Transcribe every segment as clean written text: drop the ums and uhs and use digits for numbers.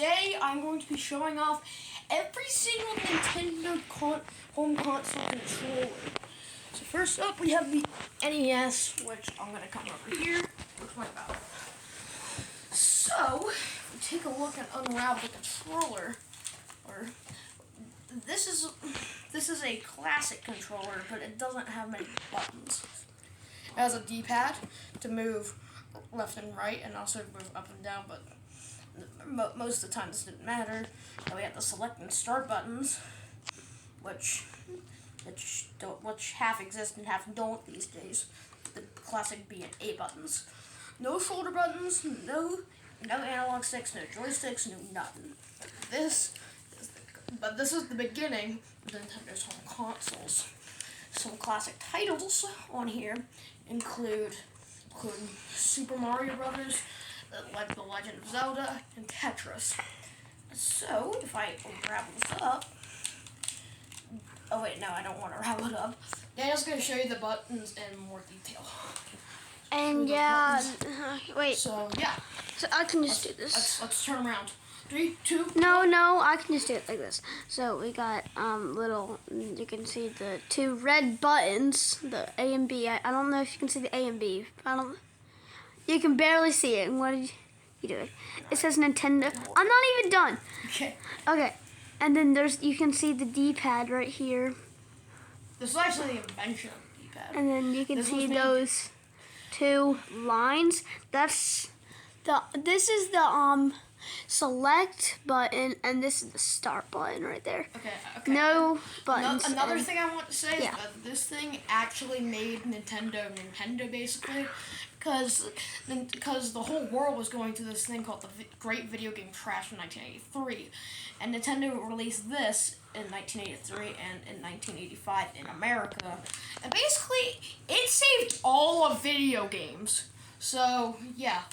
today I'm going to be showing off every single Nintendo home console controller. So first up we have the NES, which I'm going to come over here with my mouse. So, if we take a look and unravel the controller, this is a classic controller, but it doesn't have many buttons. It has a D-pad to move left and right, and also move up and down, but most of the time this didn't matter. And we have the select and start buttons, which half exist and half don't these days. The classic B and A buttons. No shoulder buttons, no analog sticks, no joysticks, no nothing. This is the beginning of Nintendo's home consoles. Some classic titles on here include Super Mario Brothers, The Legend of Zelda, and Tetris. So, if I unravel this up... Oh wait, no, I don't want to wrap it up. Daniel's going to show you the buttons in more detail. And yeah, wait. So, yeah. So I can just do this. Let's turn around. 3, 2... No, I can just do it like this. So we got you can see the two red buttons, the A and B. I don't know if you can see the A and B. You can barely see it. What did you do? It says Nintendo. I'm not even done. Okay. And then you can see the D-pad right here. This is actually the invention of the D-pad. And then you can see those two lines. This is the select button, and this is the start button right there. Okay. No buttons. Another thing I want to say is that this thing actually made Nintendo basically, because the whole world was going through this thing called the Great Video Game Crash in 1983, and Nintendo released this in 1983 and in 1985 in America, and basically it saved all of video games. So yeah.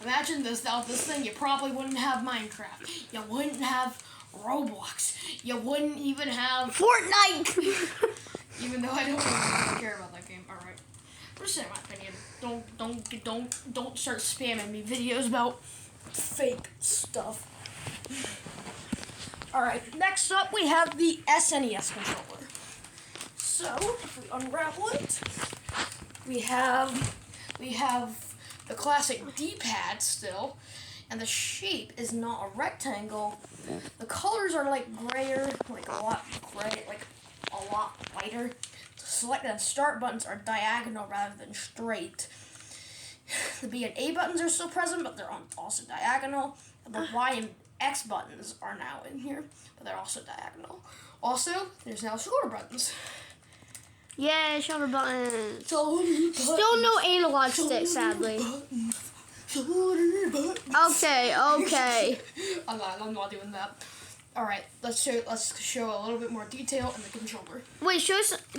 Imagine this, without this thing, you probably wouldn't have Minecraft. You wouldn't have Roblox. You wouldn't even have Fortnite. Even though I don't really care about that game. Alright. Just saying my opinion. Don't start spamming me videos about fake stuff. Alright, next up we have the SNES controller. So, if we unravel it, we have the classic D-pad still, and the shape is not a rectangle. The colors are like grayer, like a lot lighter. The select and start buttons are diagonal rather than straight. The B and A buttons are still present, but they're also diagonal. The Y and X buttons are now in here, but they're also diagonal. Also, there's now shoulder buttons. Yeah, shoulder buttons. Still no analog stick, sadly. Okay. I'm not doing that. Alright, let's show a little bit more detail in the controller. Wait,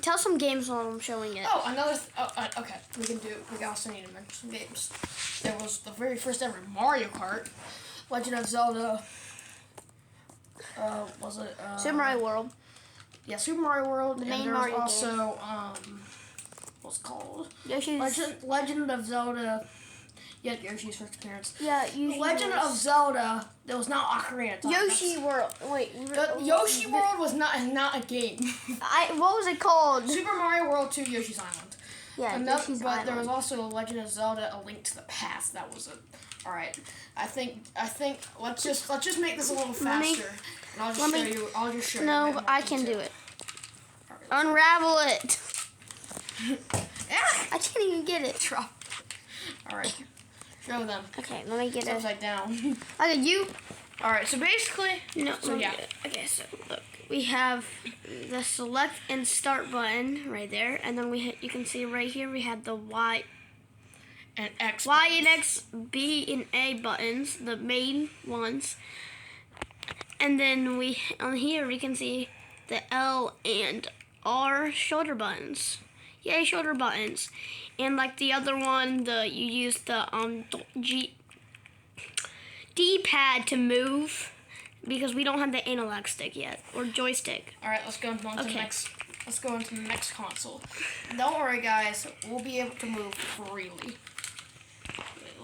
tell some games while I'm showing it. Oh, okay. We also need to mention some games. There was the very first ever Mario Kart, Legend of Zelda. Was it Super Mario World? Yeah, Super Mario World. The main Mario Mario also, game. What's it called? Legend of Zelda. Yeah, Yoshi's first appearance. Yeah, Legend of Zelda. There was not Ocarina of Time. Yoshi World. Wait. Yoshi World was not a game. What was it called? Super Mario World 2: Yoshi's Island. Yeah, Yoshi's Island. There was also Legend of Zelda: A Link to the Past. That was it. All right. I think let's just make this a little faster. And I'll just show you. No, I can do it. Right, unravel it. I can't even get it. Drop. All right. Show them. Okay, let me get it upside down. Okay, you. All right. So basically, Okay, so look, we have the select and start button right there, and then you can see right here we have the Y and X. Y and X, B and A buttons, the main ones. And then on here we can see the L and R shoulder buttons. Yay, shoulder buttons. And like the other one, you use the D-pad to move because we don't have the analog stick yet or joystick. All right, let's go into the next. Let's go into the next console. Don't worry, guys. We'll be able to move freely.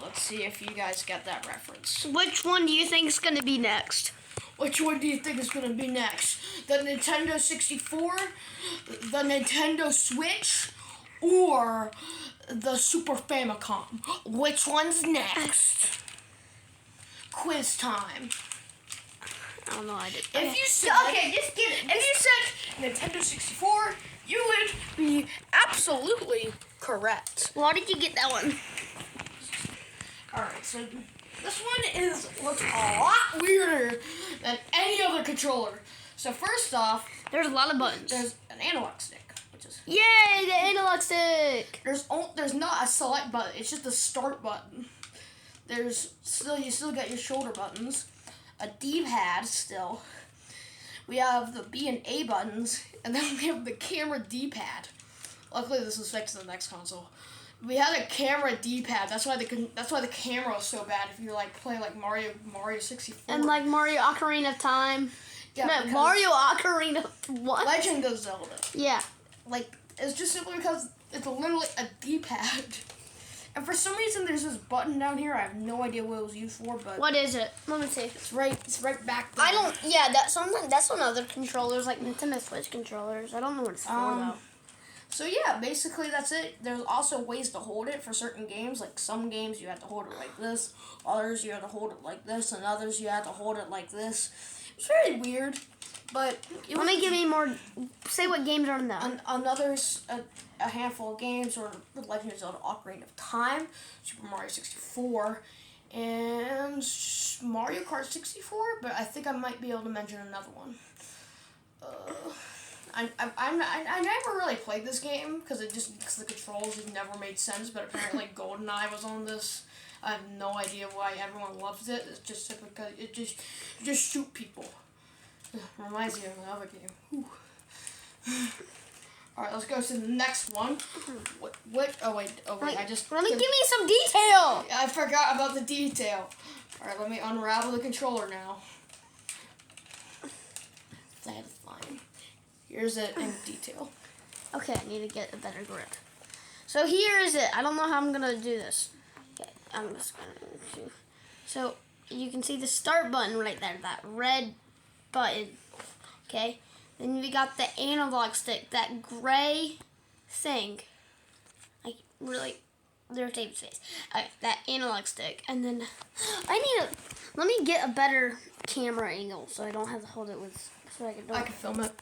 Let's see if you guys get that reference. Which one do you think is gonna be next? Which one do you think is going to be next? The Nintendo 64, the Nintendo Switch, or the Super Famicom? Which one's next? Quiz time. I don't know. I did. If you said, just get it. If you said Nintendo 64, you would be absolutely correct. Why did you get that one? Alright, so this one looks a lot weirder than any other controller. So first off, There's a lot of buttons. there's an analog stick, which is Yay, the analog stick! there's not a select button. It's just a start button. You still got your shoulder buttons, a D-pad still. We have the B and A buttons, and then we have the camera D-pad. Luckily, this was fixed in the next console. We had a camera D-pad. That's why the camera was so bad. If you play Mario 64 And like Mario Ocarina of Time. yeah, No, because Mario Ocarina of what? Legend of Zelda. Yeah. It's just simply because it's literally a D-pad. And for some reason, there's this button down here. I have no idea what it was used for, but What is it? Let me see. it's right back there. I don't. Yeah, that's on other controllers, like Nintendo Switch controllers. I don't know what it's for though. So yeah, basically that's it. There's also ways to hold it for certain games. Like some games you have to hold it like this, others you have to hold it like this, and others you have to hold it like this. It's very weird, but Let me give you more. Say what games are in that. a handful of games or The Legend of Zelda: Ocarina of Time, Super Mario 64, and Mario Kart 64. But I think I might be able to mention another one. I never really played this game because the controls just never made sense. But apparently GoldenEye was on this. I have no idea why everyone loves it. It's just because it just shoot people. Reminds me of another game. Whew. All right, let's go to the next one. What? Oh wait. Let me give me some detail. I forgot about the detail. All right, let me unravel the controller now. That's fine. Here's it in detail. Okay, I need to get a better grip. So here is it. I don't know how I'm gonna do this. Okay, I'm just gonna. So you can see the start button right there, that red button. Okay. Then we got the analog stick, that gray thing. Like really, there's David's face. Okay, that analog stick, and then let me get a better camera angle so I don't have to hold it with. So I can film it.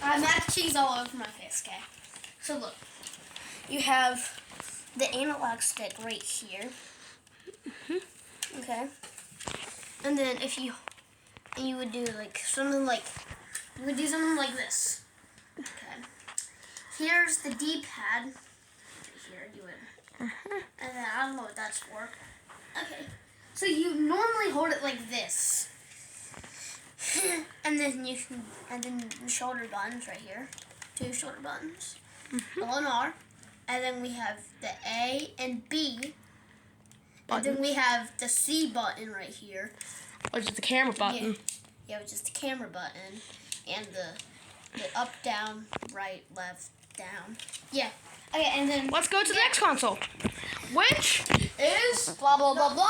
mac and cheese all over my face, okay? So look, you have the analog stick right here, okay? And then you would do something like this, okay? Here's the D-pad, here you would, and then I don't know what that's for. Okay, so you normally hold it like this. And then the shoulder buttons right here, 2 shoulder buttons, L&R, and then we have the A and B, and then we have the C button right here, Which is the camera button. yeah, which is the camera button, and the up, down, right, left, down, yeah. Okay, and then Let's go to the next console, which is blah blah blah blah.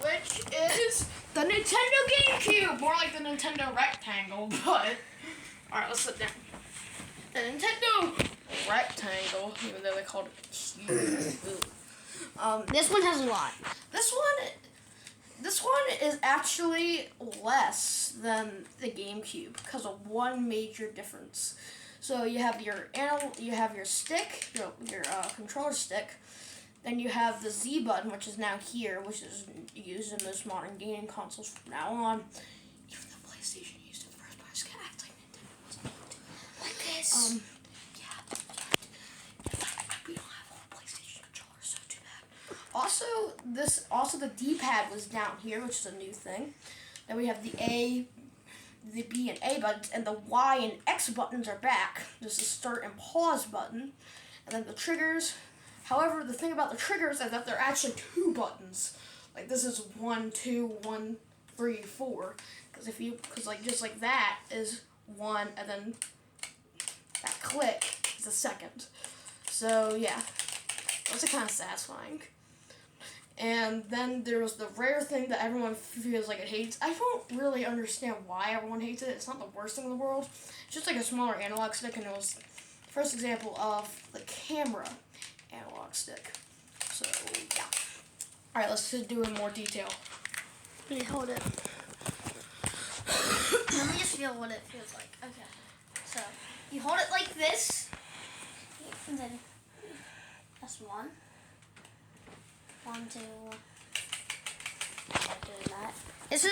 which is the Nintendo GameCube, more like the Nintendo Rectangle. But all right, let's sit down. The Nintendo Rectangle, even though they called it cube. This one has a lot. This one is actually less than the GameCube because of one major difference. So you have your stick, your controller stick. Then you have the Z button, which is now here, which is used in most modern gaming consoles from now on. Even though PlayStation used it first, but I just gotta act like Nintendo was Like this. we don't have a PlayStation controller, so too bad. Also the D-pad was down here, which is a new thing. Then we have the B and A buttons, and the Y and X buttons are back. There's the start and pause button, and then the triggers. However, the thing about the triggers is that they're actually 2 buttons. Like this is 1, 2, 1, 3, 4. Because just like that is 1, and then that click is a second. So yeah, those are kind of satisfying. And then there was the rare thing that everyone feels like it hates. I don't really understand why everyone hates it. It's not the worst thing in the world. It's just like a smaller analog stick, and it was the first example of the camera analog stick. So, yeah. Alright, let's just do in more detail. Let me hold it. Let me just feel what it feels like. Okay. So, you hold it like this, and then that's one. 1, 2. Doing that. This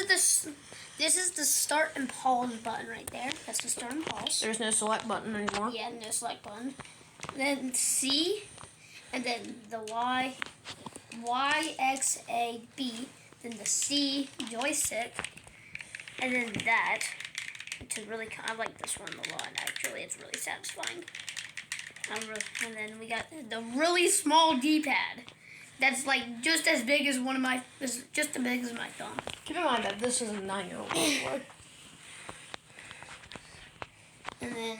is the start and pause button right there. That's the start and pause. There's no select button anymore. Yeah, no select button. Then C, and then the Y, X, A, B. Then the C joystick, and then that. I like this one a lot. Actually, it's really satisfying. And then we got the really small D-pad. That's like just as big as just as big as my thumb. Keep in mind that this is a 9-year-old board. And then,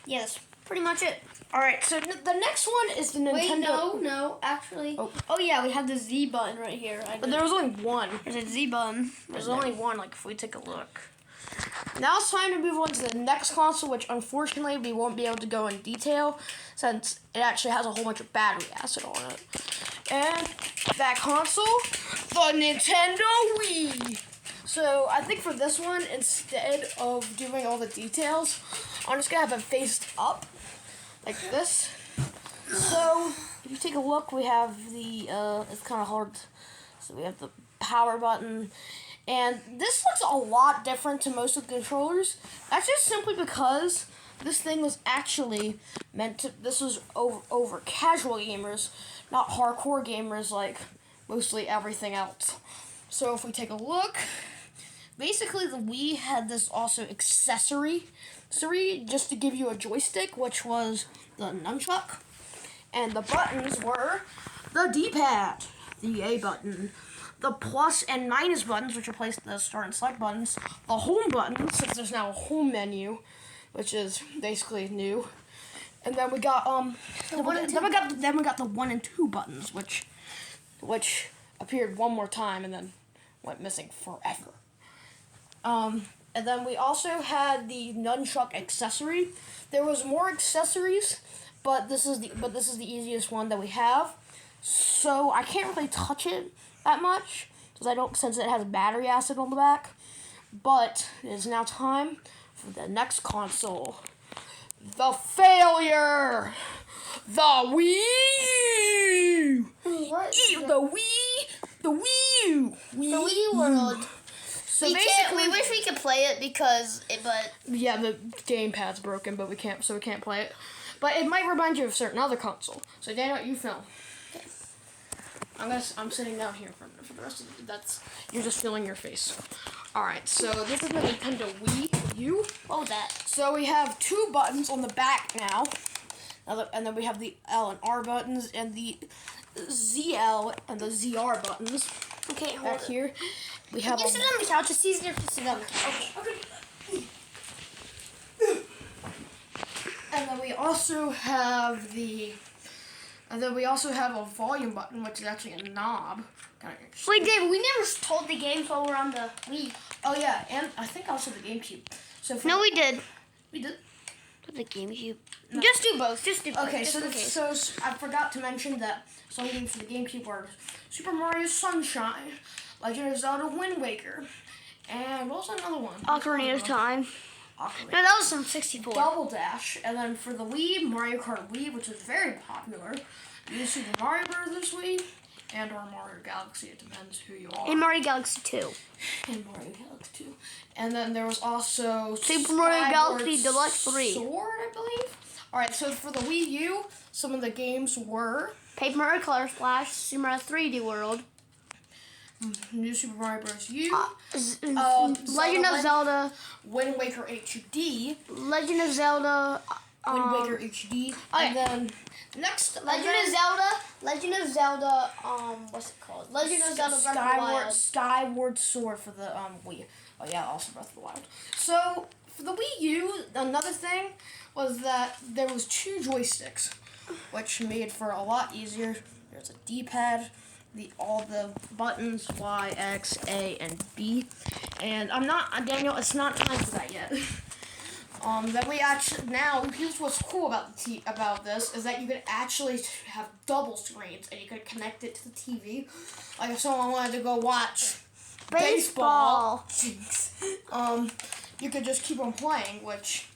yeah, that's pretty much it. Alright, so the next one is the Nintendo. Wait, no, actually. Oh yeah, we have the Z button right here. But there was only one. There's a Z button. There's only one, like, if we take a look. Now it's time to move on to the next console, which unfortunately we won't be able to go in detail since it actually has a whole bunch of battery acid on it. And that console, the Nintendo Wii. So I think for this one, instead of doing all the details, I'm just gonna have it faced up like this. So if you take a look, we have the it's kind of hard. So we have the power button. And this looks a lot different to most of the controllers. That's just simply because this thing was actually this was over casual gamers, not hardcore gamers like mostly everything else. So if we take a look, basically the Wii had this also accessory just to give you a joystick, which was the nunchuck. And the buttons were the D-pad, the A button, the plus and minus buttons, which replace the start and select buttons, the home button, since there's now a home menu, which is basically new, and then we got then we got the 1 and 2 buttons, which appeared one more time and then went missing forever. And then we also had the nunchuck accessory. There was more accessories, but this is the easiest one that we have. So I can't really touch it that much since it has battery acid on the back. But it is now time for the next console. The failure! The Wii U! What? The Wii U! The Wii World. So we basically, wish we could play it but yeah, the gamepad's broken, but we can't play it. But it might remind you of a certain other console. So Daniel, you film. Okay. I'm sitting down here for the rest of you're just filling your face. Alright, so this is the Nintendo Wii U. What was that? So we have 2 buttons on the back now. And then we have the L and R buttons and the ZL and the ZR buttons. Okay, hold Back it. here. We have You sit on the couch. It's easier to sit on the couch. Okay. And then we also have a volume button, which is actually a knob. Wait, David, we never told the games while we're on the Wii. Oh yeah, and I think also the GameCube. So No, we did. We did. The GameCube. No. Just do both. Okay, just so I forgot to mention that some games for the GameCube were Super Mario Sunshine, Legend of Zelda Wind Waker, and what was another one? Ocarina of Time. Ocarina. No, that was from 64. Double Dash, and then for the Wii, Mario Kart Wii, which was very popular. New Super Mario Bros. Wii, and or Mario Galaxy. It depends who you are. And Mario Galaxy 2. And Mario Galaxy 2. And then there was also Super Mario Galaxy Deluxe 3. Sword, I believe. All right, so for the Wii U, some of the games were Paper Mario Color Splash, Super Mario 3D World, New Super Mario Bros. U, Legend of Zelda, Wind Waker HD, Legend of Zelda, Wind Waker HD, and then next Legend of Zelda, what's it called? Legend of Zelda Breath of the Wild. Skyward Sword for the Wii. Oh yeah, also Breath of the Wild. So for the Wii U, another thing was that there was 2 joysticks, which made for a lot easier. There's a D-pad all the buttons Y, X, A, and B. And I'm not Daniel. It's not time for that yet. That we actually now here's what's cool about this is that you could actually have double screens and you could connect it to the TV. Like if someone wanted to go watch baseball, you could just keep on playing, which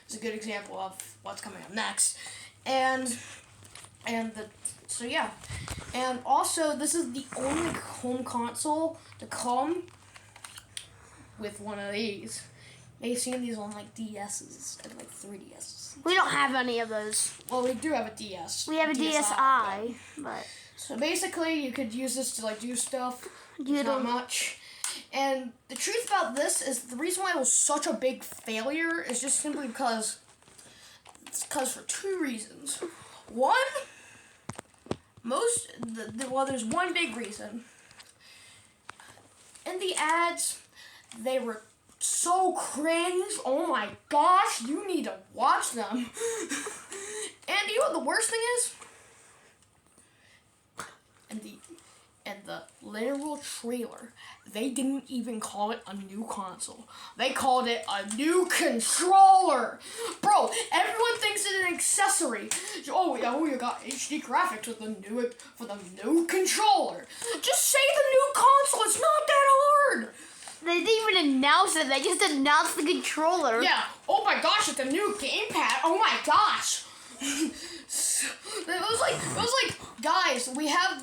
is a good example of what's coming up next. So yeah, and also this is the only home console to come with one of these. They've seen these on like DS's and like 3DS's. We don't have any of those. Well, we do have a DS. We have a DSi, but so basically you could use this to like do stuff. You Not don't. much. And the truth about this is the reason why it was such a big failure is just simply because for two reasons. One, there's one big reason. In the ads, they were so cringe. Oh my gosh, you need to watch them. And you know what the worst thing is? And the literal trailer, they didn't even call it a new console. They called it a new controller. Bro, everyone thinks it's an accessory. Oh, you got HD graphics with the new controller. Just say the new console. It's not that hard. They didn't even announce it. They just announced the controller. Yeah. Oh my gosh, it's a new gamepad. Oh my gosh. It was like, guys, we have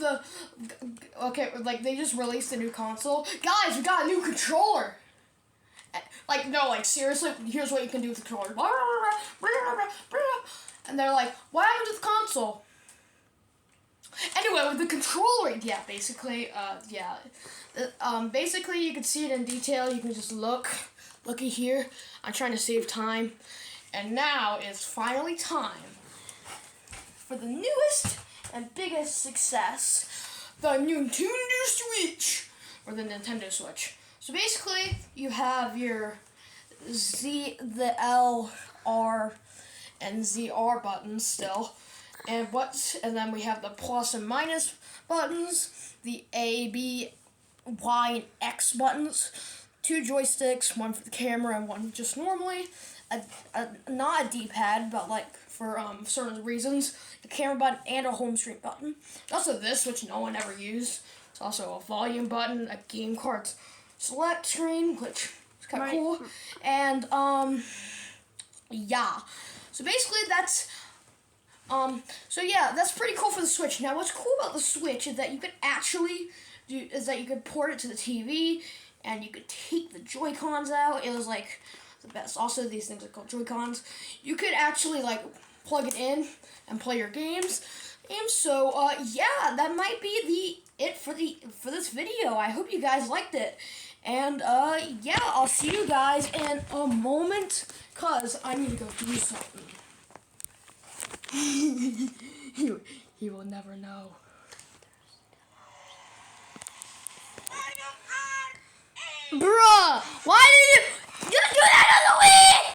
like they just released a new console. Guys, we got a new controller. Like, no, like seriously, here's what you can do with the controller. And they're like, what happened to the console? Anyway, with the controller, yeah, basically, basically you can see it in detail. You can just looky here. I'm trying to save time. And now it's finally time for the newest and biggest success, the Nintendo Switch, or the Nintendo Switch. So basically, you have your the L, R, and ZR buttons still, and then we have the plus and minus buttons, the A, B, Y, and X buttons, 2 joysticks, one for the camera and one just normally, not a D-pad, but like for certain reasons, the camera button and a home screen button. Also this, which no one ever used. It's also a volume button, a game card select screen, which is kind of cool. And yeah. So basically that's that's pretty cool for the Switch. Now what's cool about the Switch is that you could port it to the TV and you could take the Joy-Cons out. It was like the best. Also, these things are called Joy-Cons. You could actually like plug it in and play your games. And so yeah, that might be it for this video. I hope you guys liked it. And yeah, I'll see you guys in a moment, cause I need to go do something. he will never know. Bruh, why did you do that on the Wii?